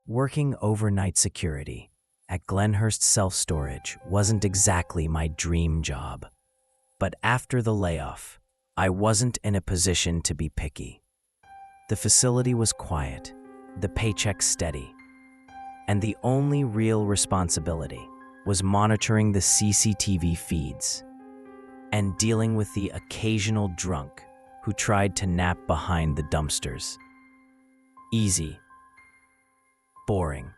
Working overnight security at Glenhurst Self-Storage wasn't exactly my dream job. But after the layoff, I wasn't in a position to be picky. The facility was quiet, the paycheck steady, and the only real responsibility was monitoring the CCTV feeds and dealing with the occasional drunk who tried to nap behind the dumpsters. Easy. Boring.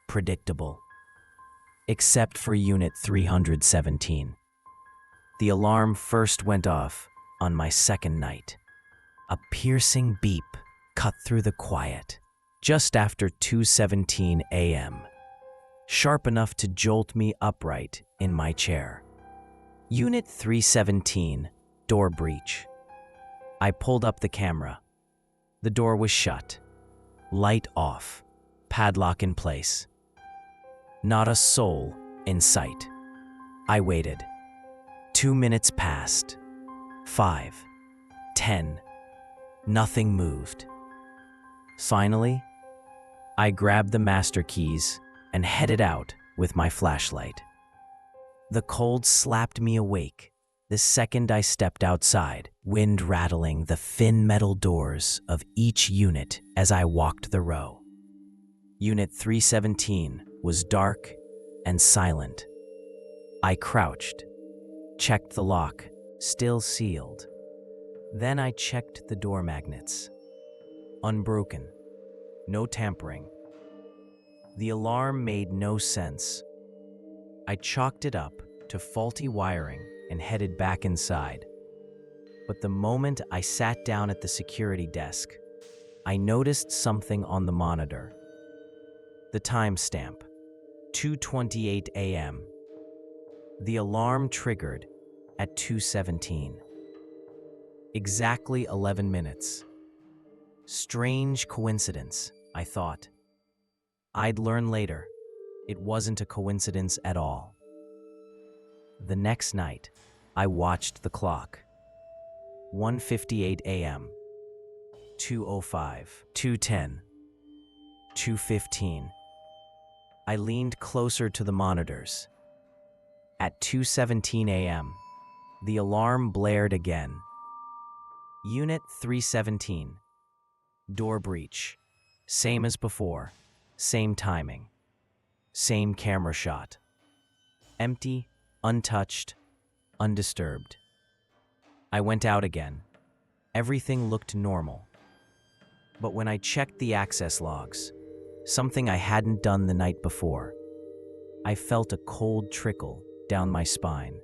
Predictable. Except for Unit 317. The alarm first went off on my second night. A piercing beep cut through the quiet just after 2:17 a.m., sharp enough to jolt me upright in my chair. Unit 317, door breach. I pulled up the camera. The door was shut, light off, padlock in place. Not a soul in sight. I waited. 2 minutes passed. 5, 10. Nothing moved. Finally, I grabbed the master keys and headed out with my flashlight. The cold slapped me awake the second I stepped outside, wind rattling the thin metal doors of each unit as I walked the row. Unit 317 was dark and silent. I crouched, checked the lock, still sealed. Then I checked the door magnets. Unbroken. No tampering. The alarm made no sense. I chalked it up to faulty wiring and headed back inside. But the moment I sat down at the security desk, I noticed something on the monitor. The timestamp, 2:28 a.m. The alarm triggered at 2:17. Exactly 11 minutes. Strange coincidence, I thought. I'd learn later, it wasn't a coincidence at all. The next night, I watched the clock. 1:58 a.m., 2:05, 2:10, 2:15. I leaned closer to the monitors. At 2:17 a.m., the alarm blared again. Unit 317. Door breach. Same as before. Same timing. Same camera shot. Empty, untouched, undisturbed. I went out again. Everything looked normal. But when I checked the access logs, something I hadn't done the night before, I felt a cold trickle down my spine.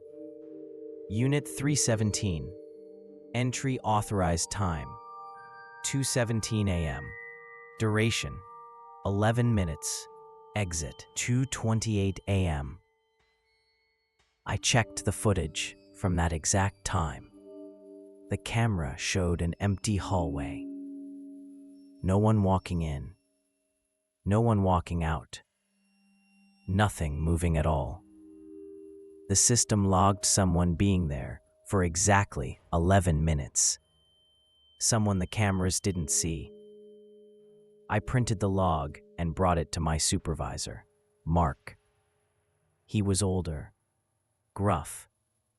Unit 317. Entry authorized time, 2:17 a.m. Duration, 11 minutes. Exit, 2:28 a.m. I checked the footage from that exact time. The camera showed an empty hallway. No one walking in. No one walking out. Nothing moving at all. The system logged someone being there for exactly 11 minutes. Someone the cameras didn't see. I printed the log and brought it to my supervisor, Mark. He was older, gruff,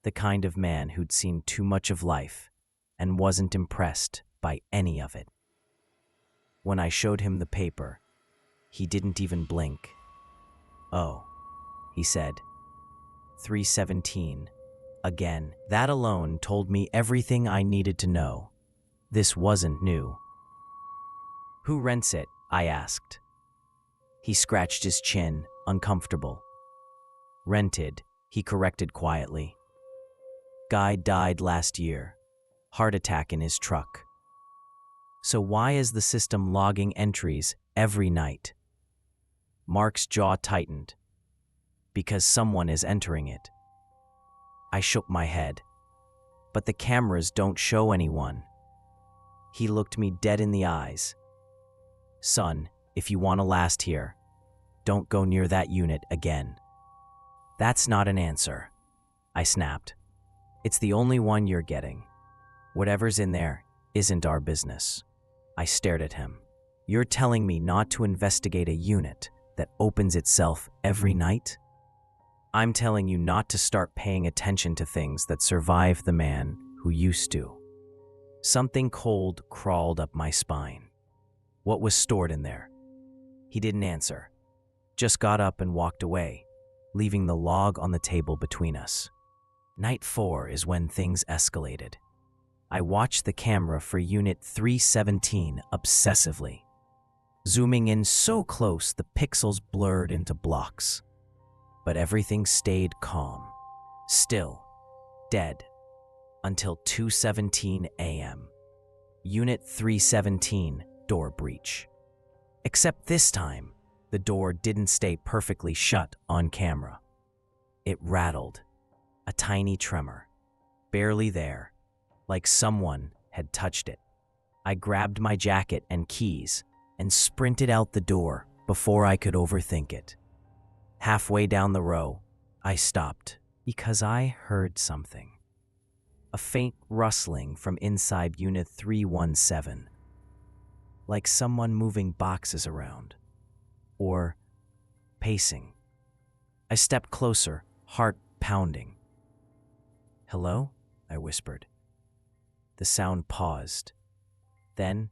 the kind of man who'd seen too much of life and wasn't impressed by any of it. When I showed him the paper, he didn't even blink. "Oh," he said, 3:17. Again, that alone told me everything I needed to know. This wasn't new. "Who rents it?" I asked. He scratched his chin, uncomfortable. "Rented," he corrected quietly. "Guy died last year. Heart attack in his truck." "So why is the system logging entries every night?" Mark's jaw tightened. "Because someone is entering it." I shook my head. "But the cameras don't show anyone." He looked me dead in the eyes. "Son, if you want to last here, don't go near that unit again." "That's not an answer," I snapped. "It's the only one you're getting. Whatever's in there isn't our business." I stared at him. You're telling me not to investigate a unit that opens itself every night? I'm telling you not to start paying attention to things that survive the man who used to. Something cold crawled up my spine. What was stored in there? He didn't answer, just got up and walked away, leaving the log on the table between us. Night 4 is when things escalated. I watched the camera for Unit 317 obsessively. Zooming in so close the pixels blurred into blocks. But everything stayed calm, still, dead, until 2:17 a.m. Unit 317, door breach. Except this time, the door didn't stay perfectly shut on camera. It rattled, a tiny tremor, barely there, like someone had touched it. I grabbed my jacket and keys and sprinted out the door before I could overthink it. Halfway down the row, I stopped because I heard something. A faint rustling from inside Unit 317, like someone moving boxes around, or pacing. I stepped closer, heart pounding. "Hello?" I whispered. The sound paused. Then,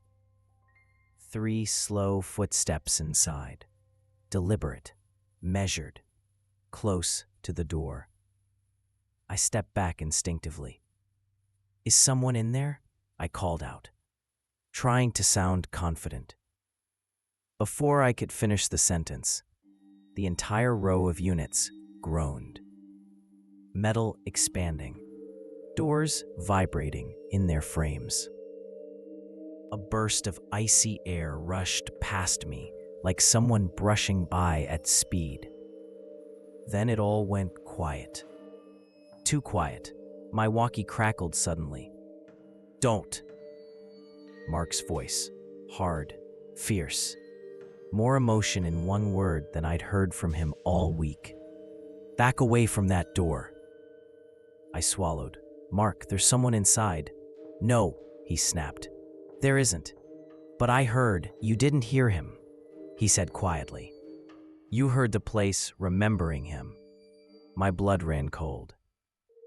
3 slow footsteps inside, deliberate, measured, close to the door. I stepped back instinctively. "Is someone in there?" I called out, trying to sound confident. Before I could finish the sentence, the entire row of units groaned. Metal expanding, doors vibrating in their frames. A burst of icy air rushed past me like someone brushing by at speed. Then it all went quiet. Too quiet. My walkie crackled suddenly. "Don't." Mark's voice, hard, fierce. More emotion in one word than I'd heard from him all week. "Back away from that door." I swallowed. "Mark, there's someone inside." "No," he snapped. "There isn't. But I heard." "You didn't hear him," he said quietly. "You heard the place remembering him." My blood ran cold.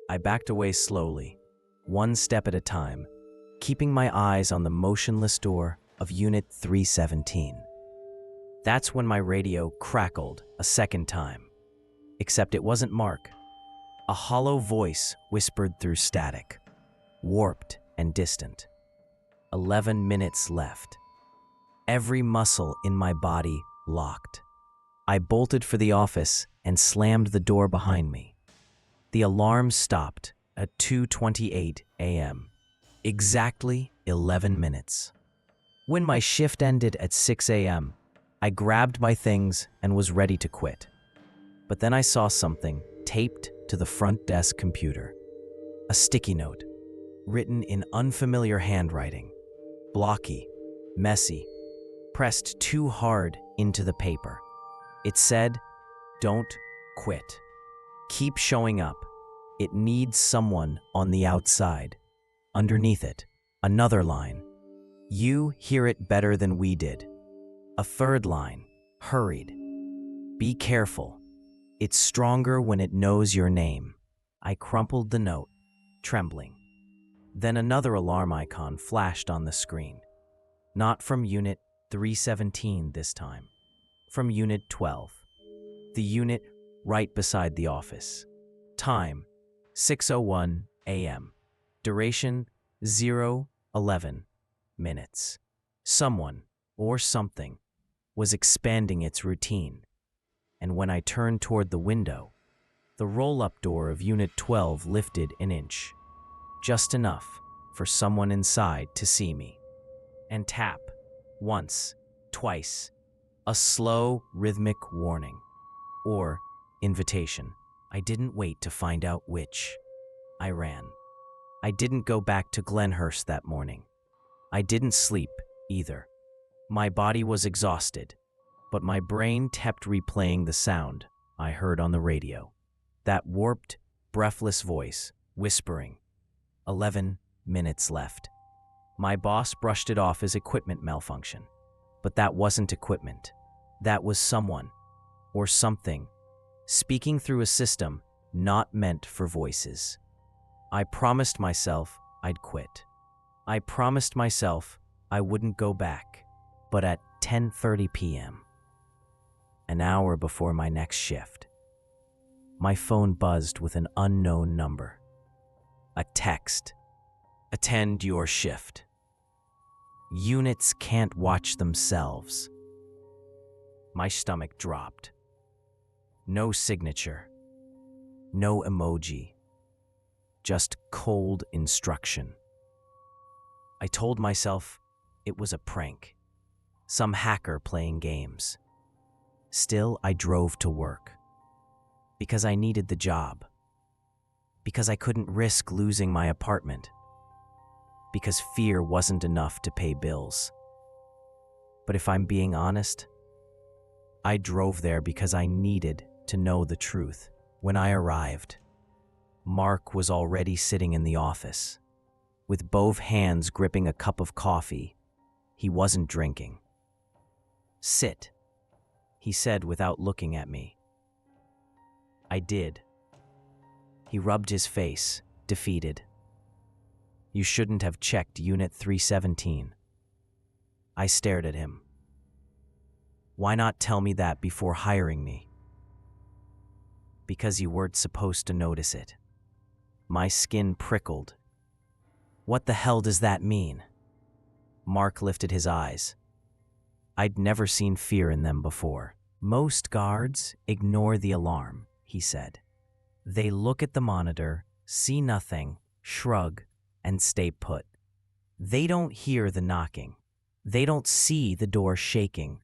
I backed away slowly, one step at a time, keeping my eyes on the motionless door of Unit 317. That's when my radio crackled a second time. Except it wasn't Mark. A hollow voice whispered through static, warped and distant. 11 minutes left. Every muscle in my body locked. I bolted for the office and slammed the door behind me. The alarm stopped at 2:28 a.m. Exactly 11 minutes. When my shift ended at 6 a.m., I grabbed my things and was ready to quit. But then I saw something taped to the front desk computer. A sticky note, written in unfamiliar handwriting, blocky, messy, pressed too hard into the paper. It said, "Don't quit. Keep showing up. It needs someone on the outside." Underneath it, another line. "You hear it better than we did." A third line, hurried. "Be careful. It's stronger when it knows your name." I crumpled the note, trembling. Then another alarm icon flashed on the screen. Not from Unit 317 this time. From Unit 12. The unit right beside the office. Time, 6:01 a.m. Duration, 0:11 minutes. Someone, or something, was expanding its routine. And when I turned toward the window, the roll-up door of Unit 12 lifted an inch. Just enough for someone inside to see me. And tap, once, twice, a slow, rhythmic warning. Or invitation. I didn't wait to find out which. I ran. I didn't go back to Glenhurst that morning. I didn't sleep, either. My body was exhausted, but my brain kept replaying the sound I heard on the radio. That warped, breathless voice, whispering, 11 minutes left. My boss brushed it off as equipment malfunction. But that wasn't equipment. That was someone, or something, speaking through a system not meant for voices. I promised myself I'd quit. I promised myself I wouldn't go back. But at 10:30 p.m., an hour before my next shift, my phone buzzed with an unknown number. A text. Attend your shift. Units can't watch themselves. My stomach dropped. No signature. No emoji. Just cold instruction. I told myself it was a prank. Some hacker playing games. Still, I drove to work. Because I needed the job. Because I couldn't risk losing my apartment. Because fear wasn't enough to pay bills. But if I'm being honest, I drove there because I needed to know the truth. When I arrived, Mark was already sitting in the office. With both hands gripping a cup of coffee, he wasn't drinking. "Sit," he said without looking at me. I did. He rubbed his face, defeated. "You shouldn't have checked Unit 317. I stared at him. "Why not tell me that before hiring me?" "Because you weren't supposed to notice it." My skin prickled. "What the hell does that mean?" Mark lifted his eyes. I'd never seen fear in them before. "Most guards ignore the alarm," he said. "They look at the monitor, see nothing, shrug, and stay put. They don't hear the knocking. They don't see the door shaking.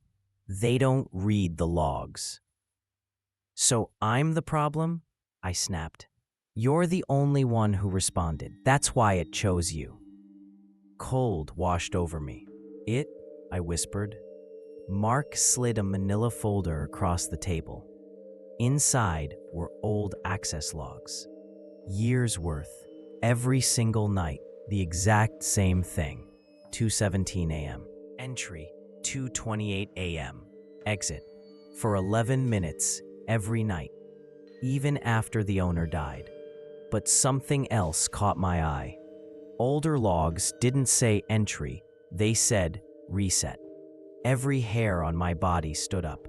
They don't read the logs." "So I'm the problem?" I snapped. "You're the only one who responded. That's why it chose you." Cold washed over me. "It?" I whispered. Mark slid a manila folder across the table. Inside were old access logs. Years worth. Every single night, the exact same thing. 2:17 a.m. Entry, 2:28 a.m. Exit. For 11 minutes every night, even after the owner died. But something else caught my eye. Older logs didn't say entry, they said reset. Every hair on my body stood up.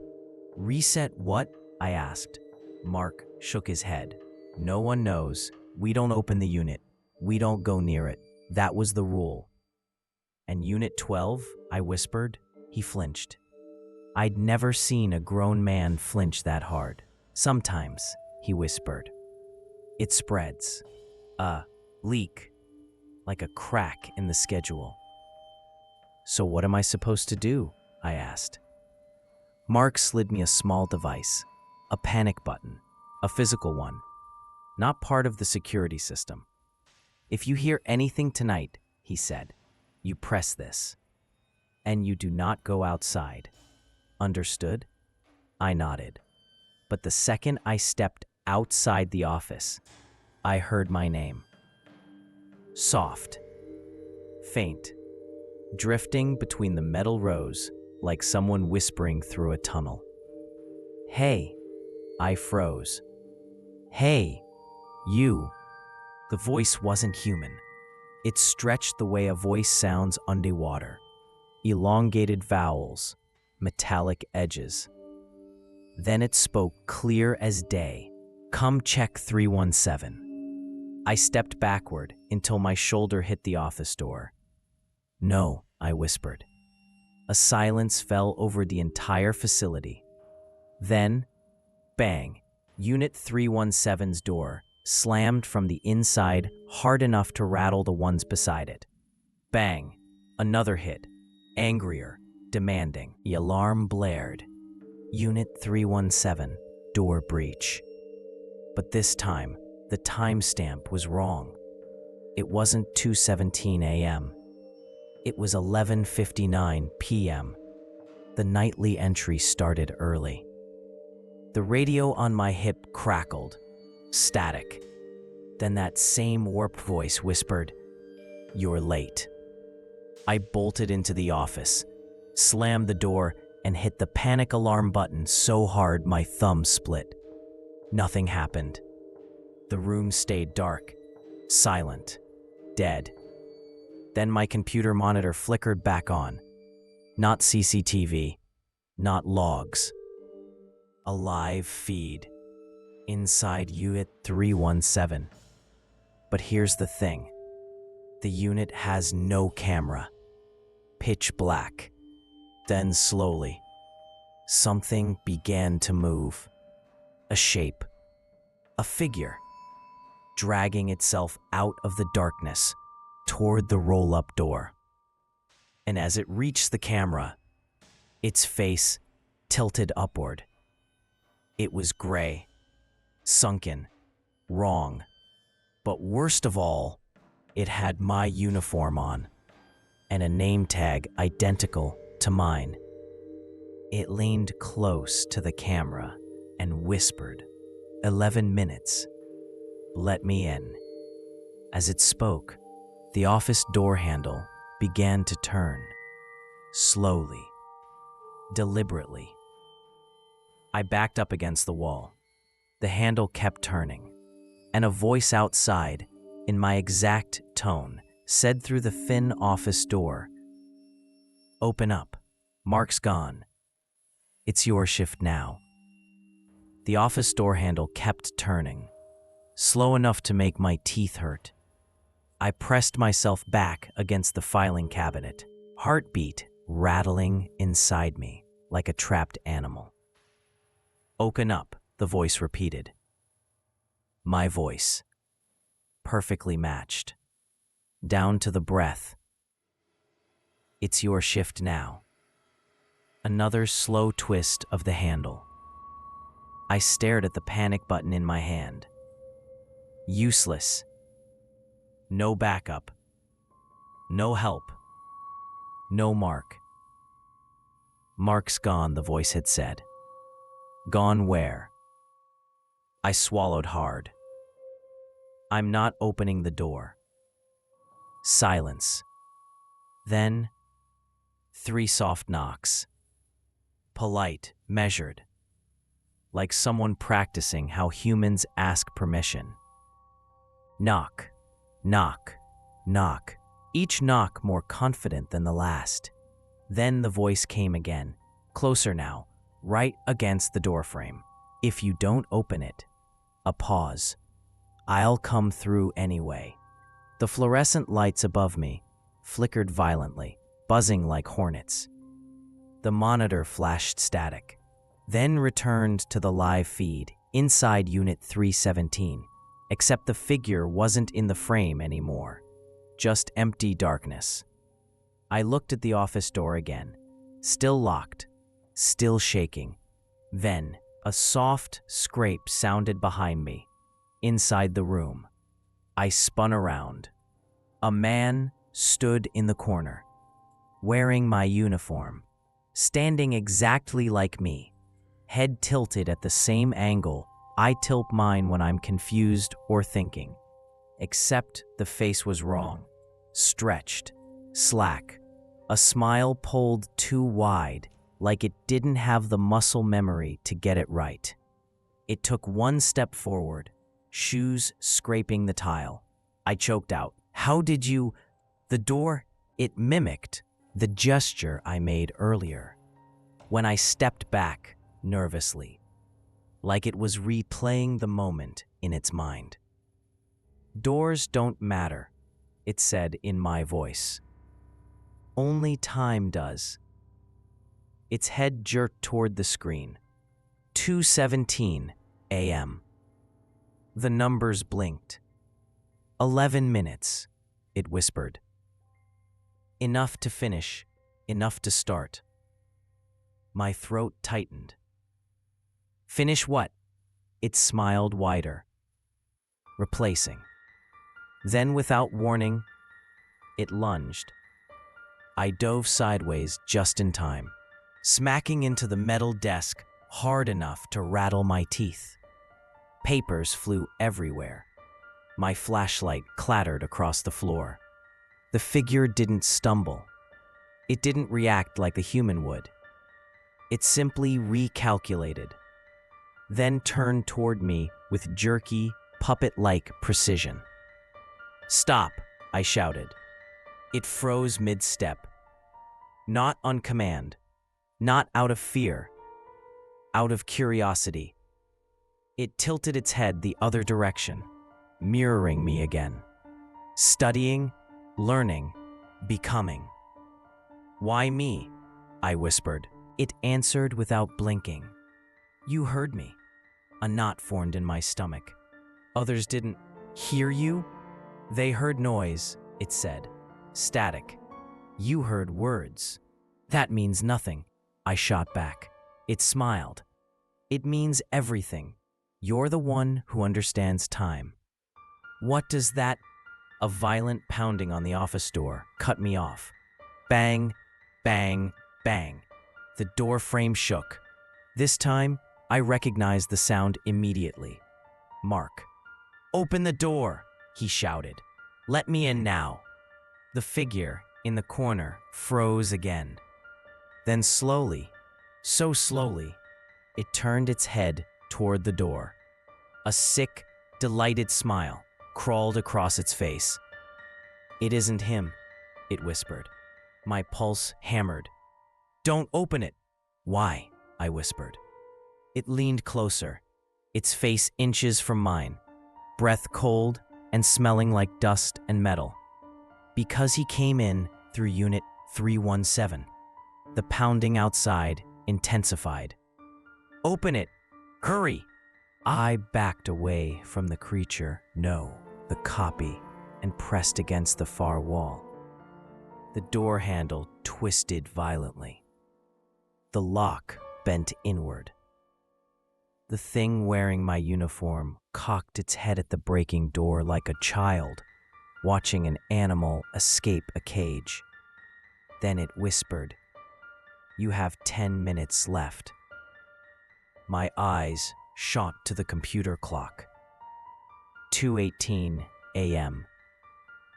"Reset what?" I asked. Mark shook his head. "No one knows. We don't open the unit. We don't go near it. That was the rule." "And Unit 12?" I whispered. He flinched. I'd never seen a grown man flinch that hard. "Sometimes," he whispered. "It spreads. A leak. Like a crack in the schedule." "So what am I supposed to do?" I asked. Mark slid me a small device, a panic button, a physical one, not part of the security system. "If you hear anything tonight," he said, "you press this. And you do not go outside. Understood?" I nodded. But the second I stepped outside the office, I heard my name. Soft. Faint. Drifting between the metal rows like someone whispering through a tunnel. "Hey." I froze. "Hey, you." The voice wasn't human. It stretched the way a voice sounds underwater. Elongated vowels, metallic edges. Then it spoke clear as day. "Come check 317. I stepped backward until my shoulder hit the office door. "No," I whispered. A silence fell over the entire facility. Then, bang, Unit 317's door slammed from the inside hard enough to rattle the ones beside it. Bang, another hit, angrier, demanding. The alarm blared. Unit 317, door breach. But this time, the timestamp was wrong. It wasn't 2:17 a.m. It was 11:59 p.m. The nightly entry started early. The radio on my hip crackled. Static. Then that same warped voice whispered, "You're late." I bolted into the office. slammed the door, and hit the panic alarm button so hard my thumb split. Nothing happened. The room stayed dark, silent, dead. Then my computer monitor flickered back on. Not CCTV, not logs. A live feed. Inside Unit 317. But here's the thing. The unit has no camera. Pitch black. Then slowly, something began to move. A shape. A figure. Dragging itself out of the darkness toward the roll-up door. And as it reached the camera, its face tilted upward. It was gray, sunken, wrong. But worst of all, it had my uniform on, and a name tag identical to mine. It leaned close to the camera and whispered, 11 minutes. Let me in. As it spoke, the office door handle began to turn, slowly, deliberately. I backed up against the wall. The handle kept turning, and a voice outside, in my exact tone, said through the thin office door, "Open up. Mark's gone. It's your shift now." The office door handle kept turning, slow enough to make my teeth hurt. I pressed myself back against the filing cabinet, heartbeat rattling inside me like a trapped animal. "Open up," the voice repeated. My voice, perfectly matched, down to the breath. "It's your shift now." Another slow twist of the handle. I stared at the panic button in my hand. Useless. No backup. No help. No Mark. "Mark's gone," the voice had said. Gone where? I swallowed hard. "I'm not opening the door." Silence. Then, 3 soft knocks. Polite, measured, like someone practicing how humans ask permission. Knock, knock, knock, each knock more confident than the last. Then the voice came again, closer now, right against the doorframe. "If you don't open it," a pause, "I'll come through anyway." The fluorescent lights above me flickered violently, buzzing like hornets. The monitor flashed static, then returned to the live feed inside Unit 317, except the figure wasn't in the frame anymore, just empty darkness. I looked at the office door again, still locked, still shaking. Then, a soft scrape sounded behind me, inside the room. I spun around. A man stood in the corner, wearing my uniform, standing exactly like me, head tilted at the same angle I tilt mine when I'm confused or thinking. Except the face was wrong, stretched, slack, a smile pulled too wide, like it didn't have the muscle memory to get it right. It took one step forward, shoes scraping the tile. I choked out, "How did you—" The door, it mimicked the gesture I made earlier, when I stepped back nervously, like it was replaying the moment in its mind. "Doors don't matter," it said in my voice. "Only time does." Its head jerked toward the screen. 2:17 a.m. The numbers blinked. 11 minutes, it whispered. Enough to finish, enough to start. My throat tightened. "Finish what?" It smiled wider. "Replacing." Then, without warning, it lunged. I dove sideways just in time, smacking into the metal desk hard enough to rattle my teeth. Papers flew everywhere. My flashlight clattered across the floor. The figure didn't stumble. It didn't react like the human would. It simply recalculated, then turned toward me with jerky, puppet-like precision. "Stop," I shouted. It froze mid-step. Not on command, not out of fear, out of curiosity. It tilted its head the other direction, mirroring me again. Studying, learning, becoming. "Why me?" I whispered. It answered without blinking. "You heard me." A knot formed in my stomach. "Others didn't hear you?" "They heard noise," it said. "Static. You heard words." "That means nothing," I shot back. It smiled. "It means everything. You're the one who understands time." "What does that—" A violent pounding on the office door cut me off. Bang, bang, bang. The door frame shook. This time, I recognized the sound immediately. Mark. "Open the door," he shouted. "Let me in now." The figure in the corner froze again. Then slowly, so slowly, it turned its head toward the door. A sick, delighted smile crawled across its face. "It isn't him," it whispered. My pulse hammered. "Don't open it." "Why?" I whispered. It leaned closer, its face inches from mine, breath cold and smelling like dust and metal. "Because he came in through Unit 317. The pounding outside intensified. "Open it! Hurry!" I backed away from the creature, no, the copy, and pressed against the far wall. The door handle twisted violently. The lock bent inward. The thing wearing my uniform cocked its head at the breaking door like a child, watching an animal escape a cage. Then it whispered, "You have 10 minutes left." My eyes shot to the computer clock. 2:18 a.m.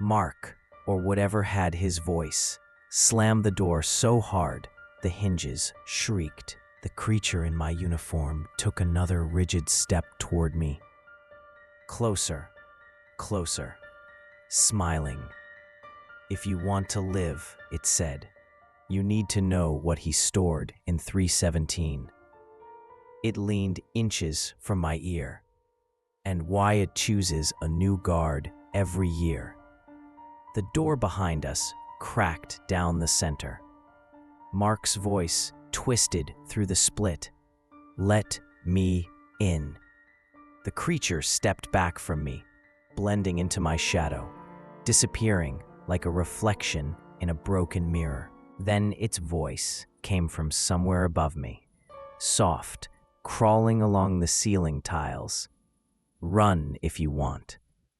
Mark, or whatever had his voice, slammed the door so hard the hinges shrieked. The creature in my uniform took another rigid step toward me. Closer, closer, smiling. "If you want to live," it said, "you need to know what he stored in 317. It leaned inches from my ear, and why it chooses a new guard every year. The door behind us cracked down the center. Mark's voice twisted through the split. "Let me in." The creature stepped back from me, blending into my shadow, disappearing like a reflection in a broken mirror. Then its voice came from somewhere above me, soft, crawling along the ceiling tiles. "Run if you want.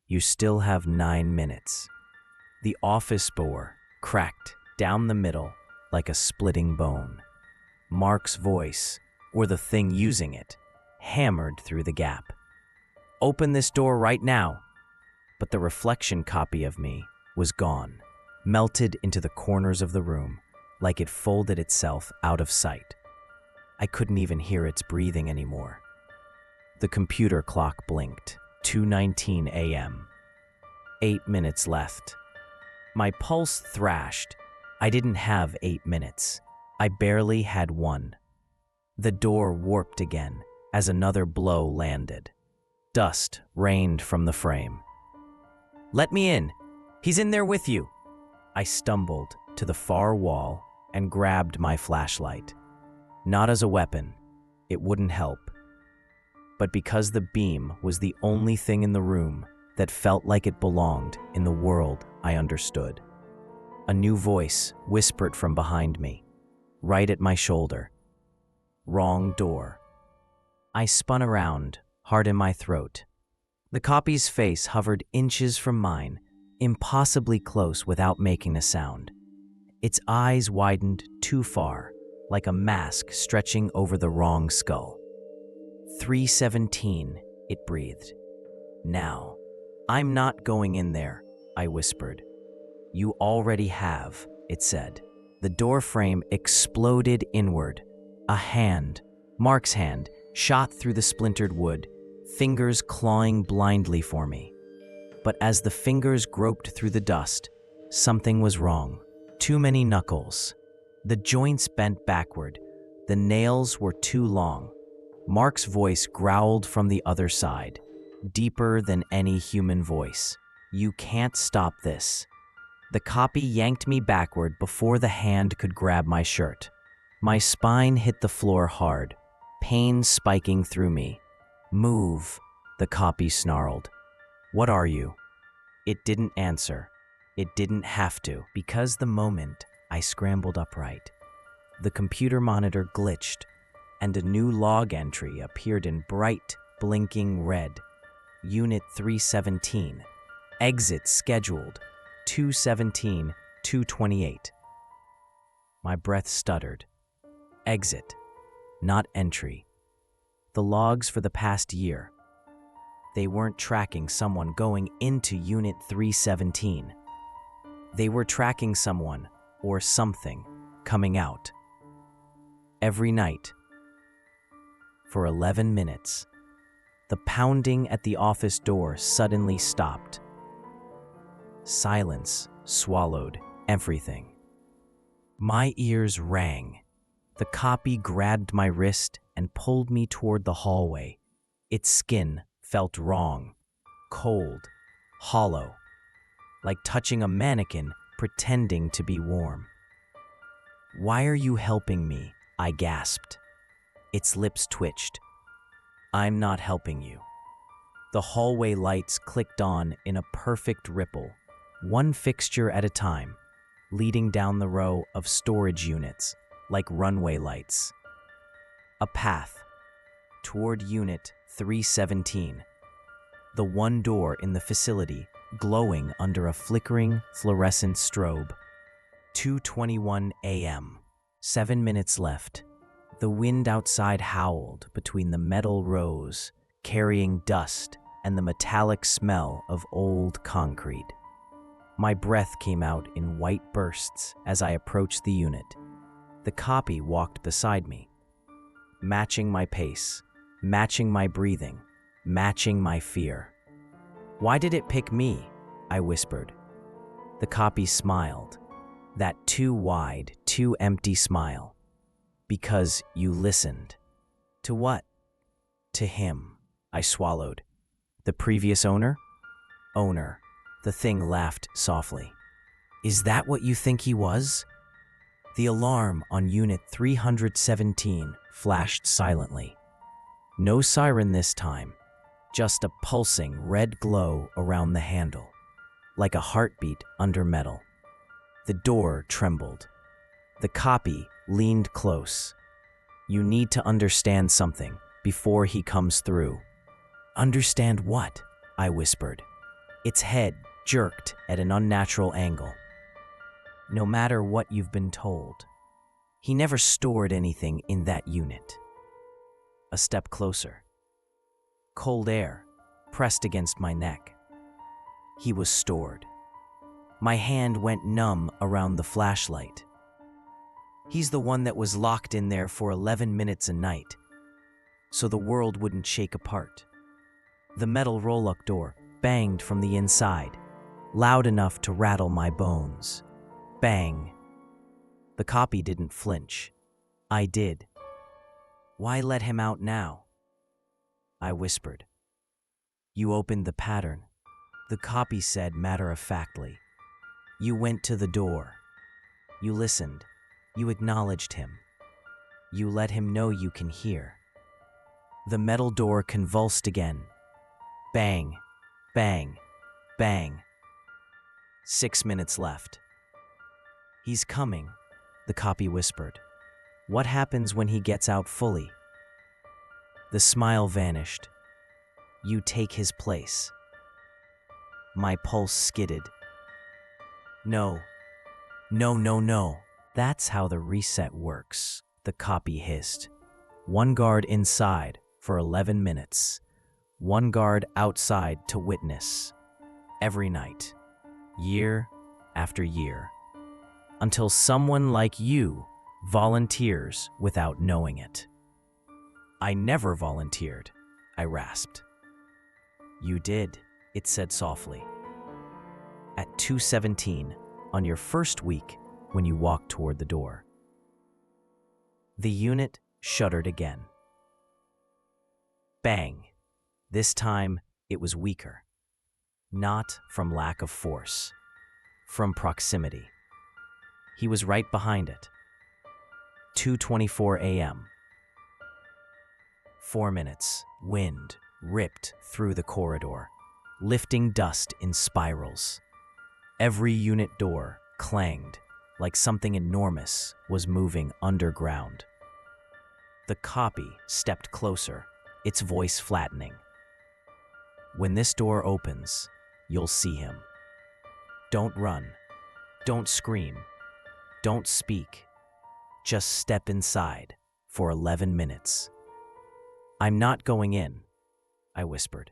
You still have 9 minutes." The office door cracked down the middle like a splitting bone. Mark's voice, or the thing using it, hammered through the gap. "Open this door right now." But the reflection copy of me was gone, melted into the corners of the room, like it folded itself out of sight. I couldn't even hear its breathing anymore. The computer clock blinked. 2:19 a.m. 8 minutes left. My pulse thrashed. I didn't have 8 minutes. I barely had one. The door warped again as another blow landed. Dust rained from the frame. "Let me in. He's in there with you." I stumbled to the far wall and grabbed my flashlight. Not as a weapon. It wouldn't help. But because the beam was the only thing in the room that felt like it belonged in the world I understood. A new voice whispered from behind me, right at my shoulder. "Wrong door." I spun around, heart in my throat. The copy's face hovered inches from mine, impossibly close without making a sound. Its eyes widened too far, like a mask stretching over the wrong skull. 317, it breathed. "Now." "I'm not going in there," I whispered. "You already have," it said. The door frame exploded inward. A hand, Mark's hand, shot through the splintered wood, fingers clawing blindly for me. But as the fingers groped through the dust, something was wrong. Too many knuckles. The joints bent backward. The nails were too long. Mark's voice growled from the other side, deeper than any human voice. "You can't stop this." The copy yanked me backward before the hand could grab my shirt. My spine hit the floor hard, pain spiking through me. "Move," the copy snarled. "What are you?" It didn't answer. It didn't have to, because the moment I scrambled upright, the computer monitor glitched, and a new log entry appeared in bright, blinking red. Unit 317. Exit scheduled. 217-228. My breath stuttered. Exit, not entry. The logs for the past year. They weren't tracking someone going into Unit 317. They were tracking someone, or something, coming out. Every night. For 11 minutes. The pounding at the office door suddenly stopped. Silence swallowed everything. My ears rang. The copy grabbed my wrist and pulled me toward the hallway. Its skin felt wrong, cold, hollow, like touching a mannequin pretending to be warm. "Why are you helping me?" I gasped. Its lips twitched. "I'm not helping you." The hallway lights clicked on in a perfect ripple, one fixture at a time, leading down the row of storage units, like runway lights. A path toward Unit 317, the one door in the facility glowing under a flickering fluorescent strobe. 2:21 a.m. 7 minutes left. The wind outside howled between the metal rows, carrying dust and the metallic smell of old concrete. My breath came out in white bursts as I approached the unit. The copy walked beside me, matching my pace, matching my breathing, matching my fear. "Why did it pick me?" I whispered. The copy smiled, that too wide, too empty smile. "Because you listened." "To what?" "To him," I swallowed. "The previous owner?" "Owner." The thing laughed softly. "Is that what you think he was?" The alarm on Unit 317 flashed silently. No siren this time, just a pulsing red glow around the handle, like a heartbeat under metal. The door trembled. The copy leaned close. "You need to understand something before he comes through." "Understand what?" I whispered. Its head jerked at an unnatural angle. "No matter what you've been told, he never stored anything in that unit." A step closer. Cold air pressed against my neck. He was stored. My hand went numb around the flashlight. "He's the one that was locked in there for 11 minutes a night, so the world wouldn't shake apart." The metal roll-up door banged from the inside, loud enough to rattle my bones. Bang. The copy didn't flinch. I did. "Why let him out now?" I whispered. "You opened the pattern," the copy said matter-of-factly. "You went to the door. You listened. You acknowledged him. You let him know you can hear." The metal door convulsed again. Bang, bang, bang. 6 minutes left. "He's coming," the copy whispered. "What happens when he gets out fully?" The smile vanished. "You take his place." My pulse skidded. "No, no, no, no." "That's how the reset works," the copy hissed. "One guard inside for 11 minutes. One guard outside to witness. Every night. Year after year. until someone like you volunteers without knowing it. I never volunteered, I rasped. You did, it said softly. At 2:17, on your first week, when you walked toward the door. The unit shuddered again. Bang. This time, it was weaker. Not from lack of force, from proximity. He was right behind it. 2:24 a.m. 4 minutes, wind ripped through the corridor, lifting dust in spirals. Every unit door clanged like something enormous was moving underground. The copy stepped closer, its voice flattening. When this door opens, you'll see him. Don't run. Don't scream. Don't speak. Just step inside for 11 minutes. I'm not going in, I whispered.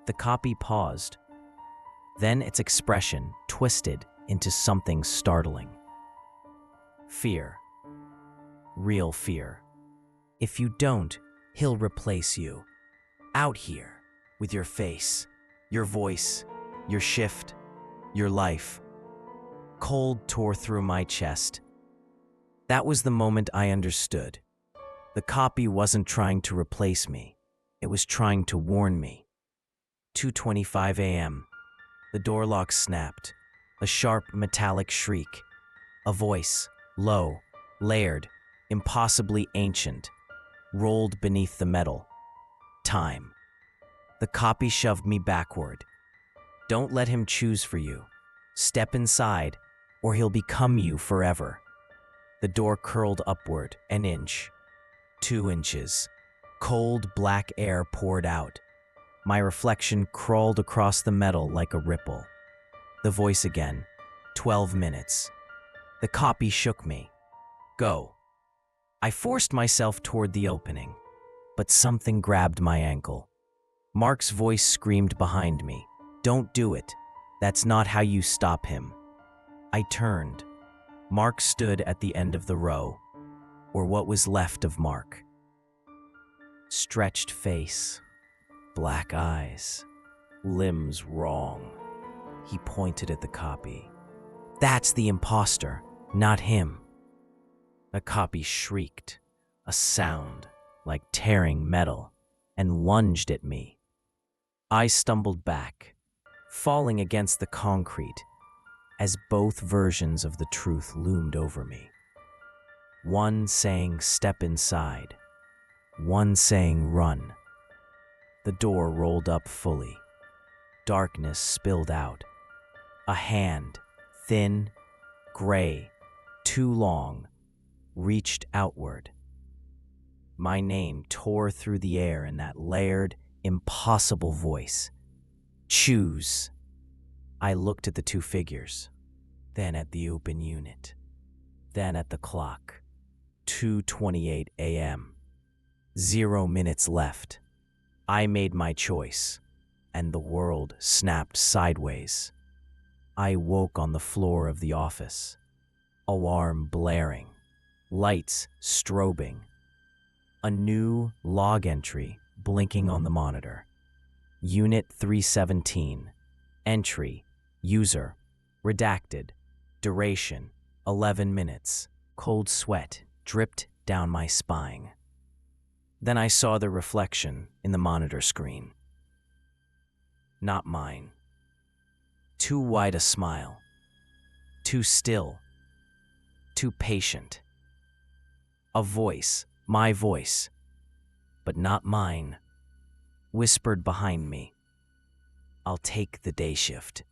The copy paused. Then its expression twisted into something startling. Fear. Real fear. If you don't, he'll replace you. Out here, with your face, your voice, your shift, your life. Cold tore through my chest. That was the moment I understood. The copy wasn't trying to replace me. It was trying to warn me. 2:25 a.m. The door lock snapped. A sharp metallic shriek. A voice, low, layered, impossibly ancient, rolled beneath the metal. Time. The copy shoved me backward. Don't let him choose for you. Step inside, or he'll become you forever. The door curled upward an inch, 2 inches. Cold black air poured out. My reflection crawled across the metal like a ripple. The voice again. 12 minutes. The copy shook me. Go. I forced myself toward the opening, but something grabbed my ankle. Mark's voice screamed behind me. Don't do it. That's not how you stop him. I turned. Mark stood at the end of the row, or what was left of Mark. Stretched face, black eyes, limbs wrong. He pointed at the copy. That's the imposter, not him. The copy shrieked, a sound like tearing metal, and lunged at me. I stumbled back, falling against the concrete as both versions of the truth loomed over me. One saying, step inside. One saying, run. The door rolled up fully. Darkness spilled out. A hand, thin, gray, too long, reached outward. My name tore through the air in that layered, impossible voice. Choose. I looked at the two figures, then at the open unit, then at the clock. 2:28 a.m. 0 minutes left. I made my choice, and the world snapped sideways. I woke on the floor of the office, alarm blaring, lights strobing, a new log entry blinking on the monitor. Unit 317, entry, user, redacted, duration, 11 minutes. Cold sweat dripped down my spine. Then I saw the reflection in the monitor screen. Not mine. Too wide a smile. Too still. Too patient. A voice, my voice, but not mine, whispered behind me. I'll take the day shift.